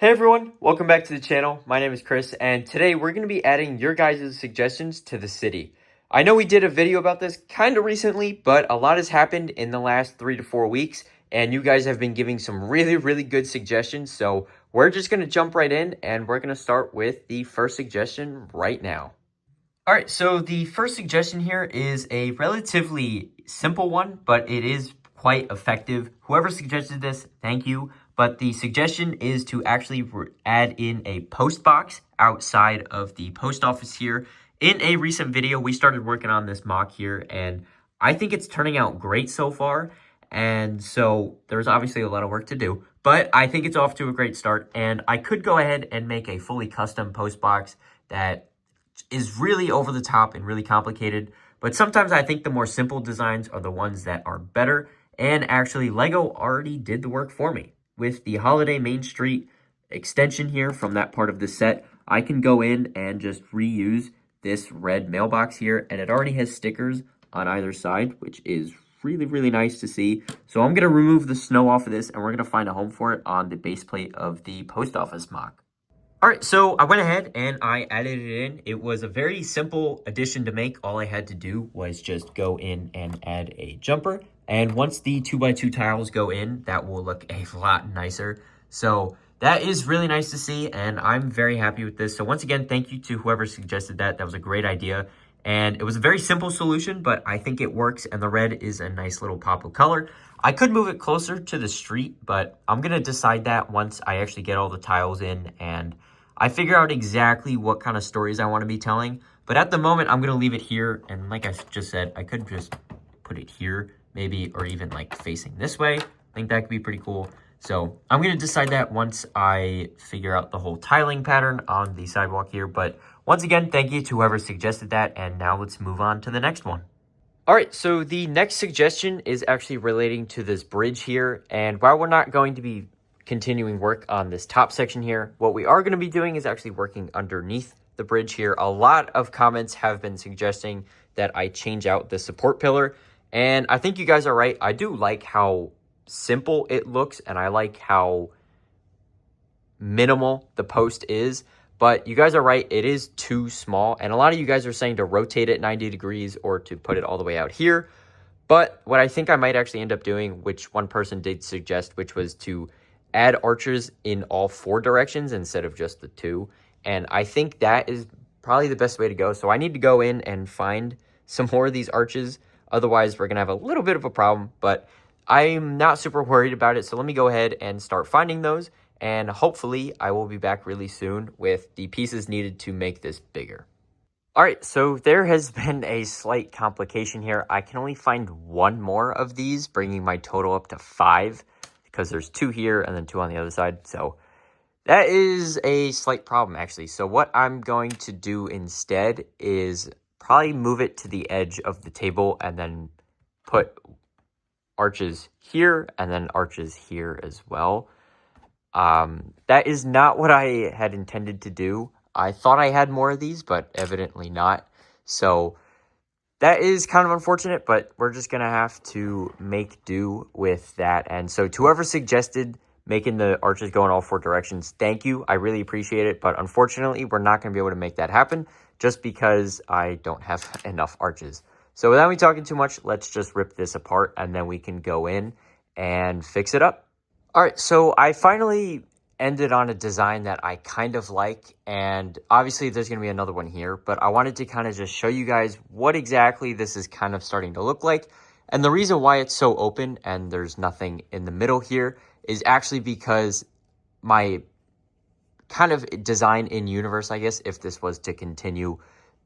Hey everyone, welcome back to the channel. My name is Chris, and today we're going to be adding your guys' suggestions to the city. I know we did a video about this kind of recently, but a lot has happened in the last 3 to 4 weeks, and you guys have been giving some really good suggestions, so we're just going to jump right in, and we're going to start with the first suggestion right now. Alright, so the first suggestion here is a relatively simple one, but it is quite effective. Whoever suggested this, thank you. But the suggestion is to actually add in a post box outside of the post office here. In a recent video, we started working on this mock here, and I think it's turning out great so far. And so there's obviously a lot of work to do, but I think it's off to a great start. And I could go ahead and make a fully custom post box that is really over the top and really complicated. But sometimes I think the more simple designs are the ones that are better. And actually, Lego already did the work for me. With the Holiday Main Street extension here from that part of the set, I can go in and just reuse this red mailbox here. And it already has stickers on either side, which is really nice to see. So I'm going to remove the snow off of this, and we're going to find a home for it on the base plate of the post office mock. Alright, so I went ahead and I added it in. It was a very simple addition to make. All I had to do was just go in and add a jumper. And once the 2x2 tiles go in, that will look a lot nicer. So that is really nice to see, and I'm very happy with this. So once again, thank you to whoever suggested that. That was a great idea. And it was a very simple solution, but I think it works, and the red is a nice little pop of color. I could move it closer to the street, but I'm going to decide that once I actually get all the tiles in and I figure out exactly what kind of stories I want to be telling. But at the moment, I'm going to leave it here. And like I just said, I could just put it here maybe, or even like facing this way. I think that could be pretty cool. So I'm going to decide that once I figure out the whole tiling pattern on the sidewalk here. But once again, thank you to whoever suggested that. And now let's move on to the next one. All right, so the next suggestion is actually relating to this bridge here. And while we're not going to be continuing work on this top section here, what we are going to be doing is actually working underneath the bridge here. A lot of comments have been suggesting that I change out the support pillar, and I think you guys are right. I do like how simple it looks, and I like how minimal the post is, but you guys are right, it is too small, and a lot of you guys are saying to rotate it 90 degrees or to put it all the way out here. But what I think I might actually end up doing, which one person did suggest, which was to add arches in all 4 directions instead of just the 2. And I think that is probably the best way to go. So I need to go in and find some more of these arches. Otherwise, we're going to have a little bit of a problem. But I'm not super worried about it. So let me go ahead and start finding those. And hopefully, I will be back really soon with the pieces needed to make this bigger. All right, so there has been a slight complication here. I can only find 1 more of these, bringing my total up to 5. Because there's 2 here and then 2 on the other side. So that is a slight problem, actually. So what I'm going to do instead is probably move it to the edge of the table and then put arches here and then arches here as well. That is not what I had intended to do. I thought I had more of these, but evidently not. So that is kind of unfortunate, but we're just going to have to make do with that. And so to whoever suggested making the arches go in all 4 directions, thank you. I really appreciate it. But unfortunately, we're not going to be able to make that happen just because I don't have enough arches. So without me talking too much, let's just rip this apart and then we can go in and fix it up. All right, so I finally ended on a design that I kind of like, and obviously there's going to be another one here, but I wanted to kind of just show you guys what exactly this is kind of starting to look like. And the reason why it's so open and there's nothing in the middle here is actually because my kind of design in universe, I guess, if this was to continue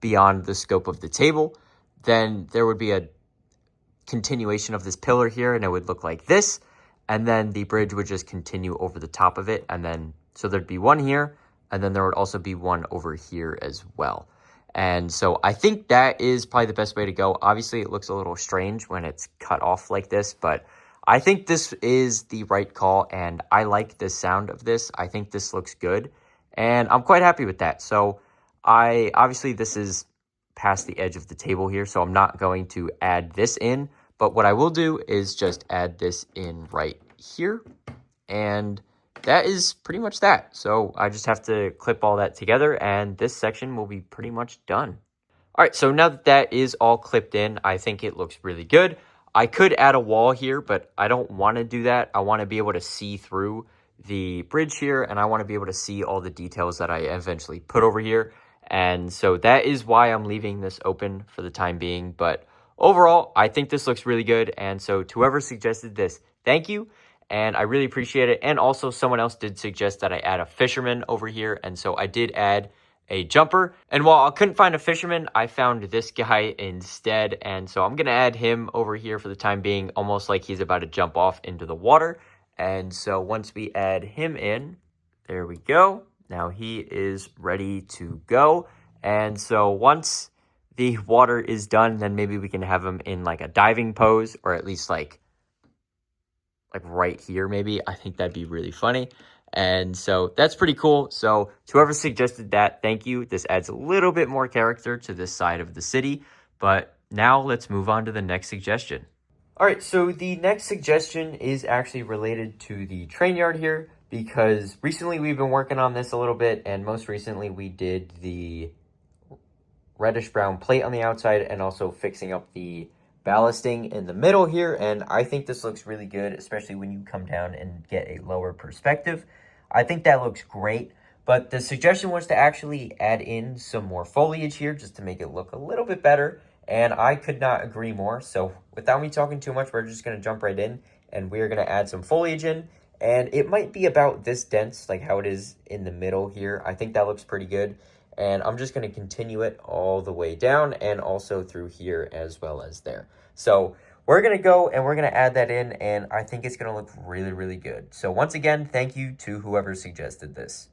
beyond the scope of the table, then there would be a continuation of this pillar here and it would look like this. And then the bridge would just continue over the top of it. And then, so there'd be one here, and then there would also be one over here as well. And so I think that is probably the best way to go. Obviously, it looks a little strange when it's cut off like this, but I think this is the right call, and I like the sound of this. I think this looks good, and I'm quite happy with that. So obviously, this is past the edge of the table here, so I'm not going to add this in. But what I will do is just add this in right here. And that is pretty much that. So I just have to clip all that together, and this section will be pretty much done. All right, so now that that is all clipped in, I think it looks really good. I could add a wall here, but I don't want to do that. I want to be able to see through the bridge here, and I want to be able to see all the details that I eventually put over here. And so that is why I'm leaving this open for the time being. But overall, I think this looks really good. And so to whoever suggested this, thank you. And I really appreciate it. And also someone else did suggest that I add a fisherman over here. And so I did add a jumper. And while I couldn't find a fisherman, I found this guy instead. And so I'm going to add him over here for the time being, almost like he's about to jump off into the water. And so once we add him in, there we go. Now he is ready to go. And so once the water is done, then maybe we can have him in like a diving pose, or at least like right here maybe. I think that'd be really funny. And so that's pretty cool. So to whoever suggested that, thank you. This adds a little bit more character to this side of the city. But now let's move on to the next suggestion. All right, so the next suggestion is actually related to the train yard here, because recently we've been working on this a little bit, and most recently we did the reddish brown plate on the outside and also fixing up the ballasting in the middle here. And I think this looks really good, especially when you come down and get a lower perspective. I think that looks great, but the suggestion was to actually add in some more foliage here just to make it look a little bit better. And I could not agree more. So without me talking too much, we're just going to jump right in, and we're going to add some foliage in. And it might be about this dense, like how it is in the middle here. I think that looks pretty good. And I'm just going to continue it all the way down and also through here as well as there. So we're going to go and we're going to add that in, and I think it's going to look really, really good. So once again, thank you to whoever suggested this.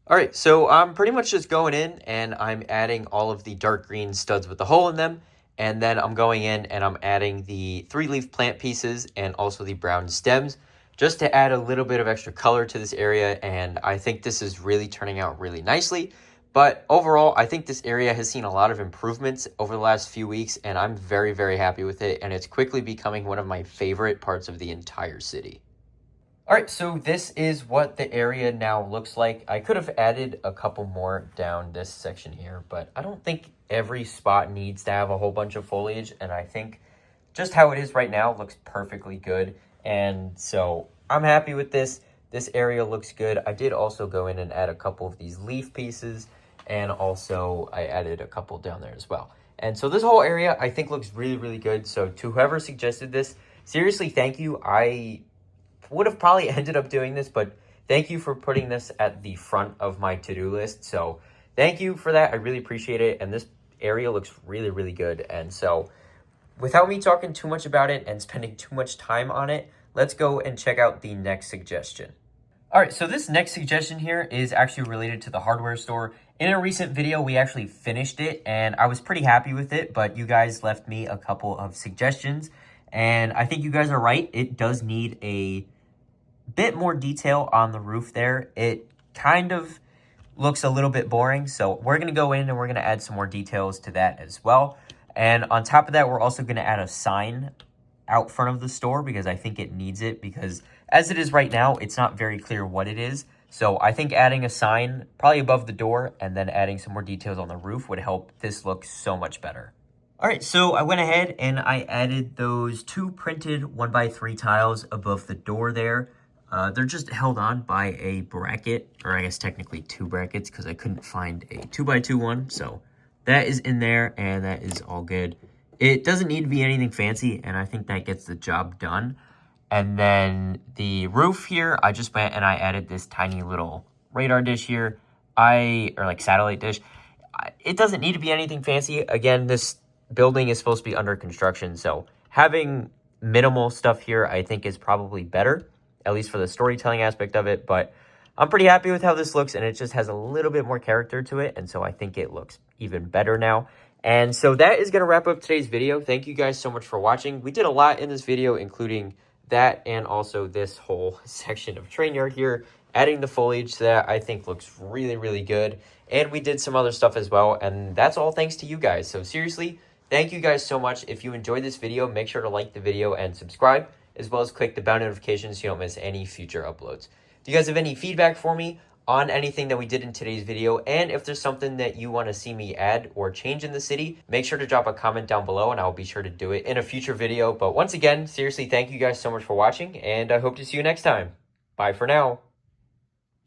All right, so I'm pretty much just going in and I'm adding all of the dark green studs with the hole in them. And then I'm going in and I'm adding the 3-leaf plant pieces and also the brown stems, just to add a little bit of extra color to this area. And I think this is really turning out really nicely. But overall, I think this area has seen a lot of improvements over the last few weeks, and I'm very, very happy with it. And it's quickly becoming one of my favorite parts of the entire city. All right, so this is what the area now looks like. I could have added a couple more down this section here, but I don't think every spot needs to have a whole bunch of foliage. And I think just how it is right now looks perfectly good. And so I'm happy with this. This area looks good. I did also go in and add a couple of these leaf pieces, and also I added a couple down there as well. And so this whole area I think looks really, really good. So to whoever suggested this, seriously, thank you. I would have probably ended up doing this, but thank you for putting this at the front of my to-do list. So thank you for that. I really appreciate it. And this area looks really, really good. And so without me talking too much about it and spending too much time on it, let's go and check out the next suggestion. All right, so this next suggestion here is actually related to the hardware store. In a recent video, we actually finished it, and I was pretty happy with it, but you guys left me a couple of suggestions, and I think you guys are right. It does need a bit more detail on the roof there. It kind of looks a little bit boring, so we're going to go in and we're going to add some more details to that as well. And on top of that, we're also going to add a sign out front of the store, because I think it needs it, because as it is right now, it's not very clear what it is. So I think adding a sign probably above the door and then adding some more details on the roof would help this look so much better. All right, so I went ahead and I added those 2 printed 1x3 tiles above the door there. They're just held on by a bracket, or I guess technically 2 brackets, because I couldn't find a 2x2 one. So that is in there, and that is all good. It doesn't need to be anything fancy, and I think that gets the job done. And then the roof here, I just went and I added this tiny little radar dish here, or like satellite dish. It doesn't need to be anything fancy. Again, this building is supposed to be under construction, so having minimal stuff here I think is probably better, at least for the storytelling aspect of it. But I'm pretty happy with how this looks, and it just has a little bit more character to it, and so I think it looks even better now. And so that is going to wrap up today's video. Thank you guys so much for watching. We did a lot in this video, including that and also this whole section of train yard here, adding the foliage that I think looks really, really good. And we did some other stuff as well, and that's all thanks to you guys. So seriously, thank you guys so much. If you enjoyed this video, make sure to like the video and subscribe, as well as click the bell notifications so you don't miss any future uploads. Do you guys have any feedback for me on anything that we did in today's video? And if there's something that you want to see me add or change in the city, make sure to drop a comment down below and I'll be sure to do it in a future video. But once again, seriously, thank you guys so much for watching, and I hope to see you next time. Bye for now.